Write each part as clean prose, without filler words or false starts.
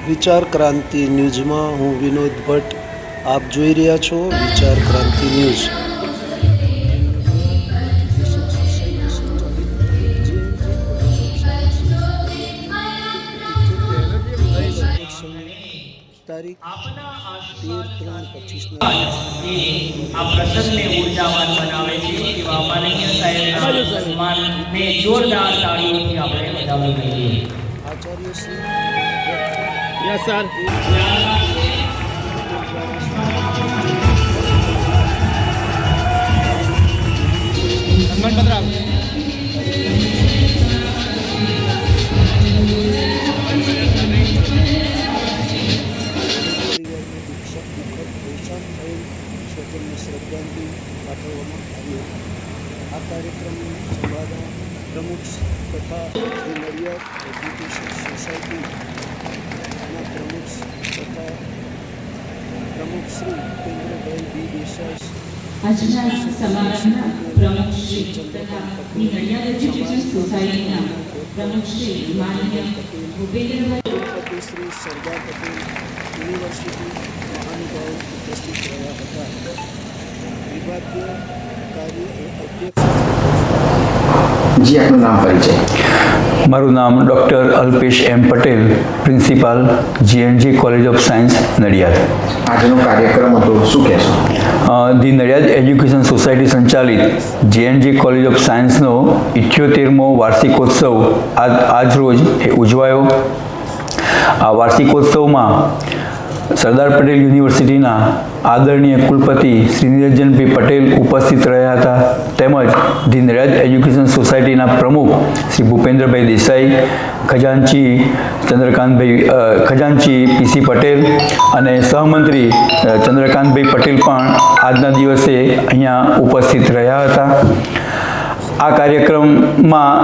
વિચાર ક્રાંતિ ન્યૂઝમાં હું વિનોદ ભટ્ટ આપ જોઈ રહ્યા છો વિચાર ક્રાંતિ ન્યૂઝ। તારીખ 13/3/25 આ પ્રસંગને ઉર્જાવાન બનાવે છે એવા માનનીય સાહેબના સન્માનને જોરદાર તાળીઓથી આપણે વધાવી દઈએ। Acharya Shri Yes, sir. સન્માન પત્ર શ્રદ્ધાંજલિ પાઠવવામાં આવી હતી। આ કાર્યક્રમનું સંવાદન પ્રમુખ તથા નડિયાદ એજ્યુકેશન સોસાયટીના પ્રમુખ તથા પ્રમુખ શ્રી ભૂપેન્દ્રભાઈ બી દેસાઈ આજના સમારંભના પ્રમુખ શ્રી તથા નડિયાદ એજ્યુકેશન સોસાયટીના પ્રમુખ શ્રી માનનીય ભૂપેન્દ્રભાઈ શ્રી સરદાર પટેલ યુનિવર્સિટી મહાનુભાવ ઉપસ્થિત રહ્યા હતા। વિભાગીય અધ્યક્ષ જી આપનું નામ પરિચય। મારું નામ doctor Alpesh M Patel, principal GNG college of science Nadiad. આજનો કાર્યક્રમ હતો, શું કહેશો? ધી નડિયાદ એજ્યુકેશન સોસાયટી સંચાલિત GNG કોલેજ ઓફ સાયન્સનો 78મો વાર્ષિકોત્સવ આજરોજ ઉજવાયો। આ વાર્ષિકોત્સવમાં સરદાર પટેલ યુનિવર્સિટીના આદરણીય કુલપતિ શ્રી નિરંજનભાઈ પટેલ ઉપસ્થિત રહ્યા હતા, તેમજ ધી નડિયાદ એજ્યુકેશન સોસાયટીના પ્રમુખ શ્રી ભૂપેન્દ્રભાઈ દેસાઈ, ખજાનચી PC પટેલ અને સહમંત્રી ચંદ્રકાંતભાઈ પટેલ પણ આજના દિવસે અહીંયા ઉપસ્થિત રહ્યા હતા। આ કાર્યક્રમમાં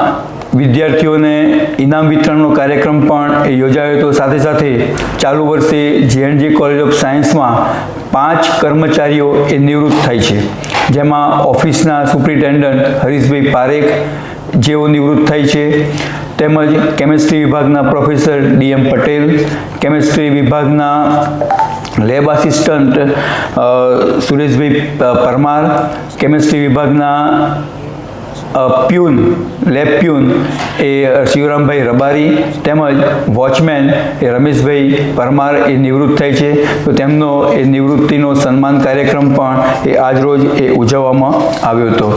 વિદ્યાર્થીઓને ઇનામ વિતરણનો કાર્યક્રમ પણ યોજાયો હતો। સાથે સાથે ચાલુ વર્ષે GNG કોલેજ ઓફ સાયન્સમાં 5 કર્મચારીઓ નિવૃત્ત થાય છે, જેમાં ઓફિસના સુપ્રિન્ટેન્ડન્ટ હરીશભાઈ પારેખ જેઓ નિવૃત્ત થાય છે, તેમજ કેમેસ્ટ્રી વિભાગના પ્રોફેસર DM પટેલ, કેમેસ્ટ્રી વિભાગના lab assistant Sureshbhai Parmar, chemistry વિભાગના લેબ પ્યુન એ શિવરામભાઈ રબારી, તેમજ વોચમેન એ રમેશભાઈ પરમાર એ નિવૃત્ત થાય છે, તો તેમનો એ નિવૃત્તિનો સન્માન કાર્યક્રમ પણ એ આજરોજ ઉજવવામાં આવ્યો હતો।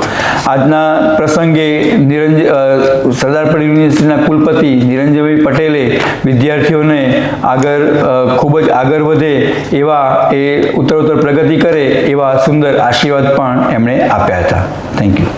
આજના પ્રસંગે સરદાર પટેલ યુનિવર્સિટીના કુલપતિ નિરંજનભાઈ પટેલે વિદ્યાર્થીઓને ખૂબ જ આગળ વધે એવા ઉત્તરોત્તર પ્રગતિ કરે એવા સુંદર આશીર્વાદ પણ એમણે આપ્યા હતા। Thank you.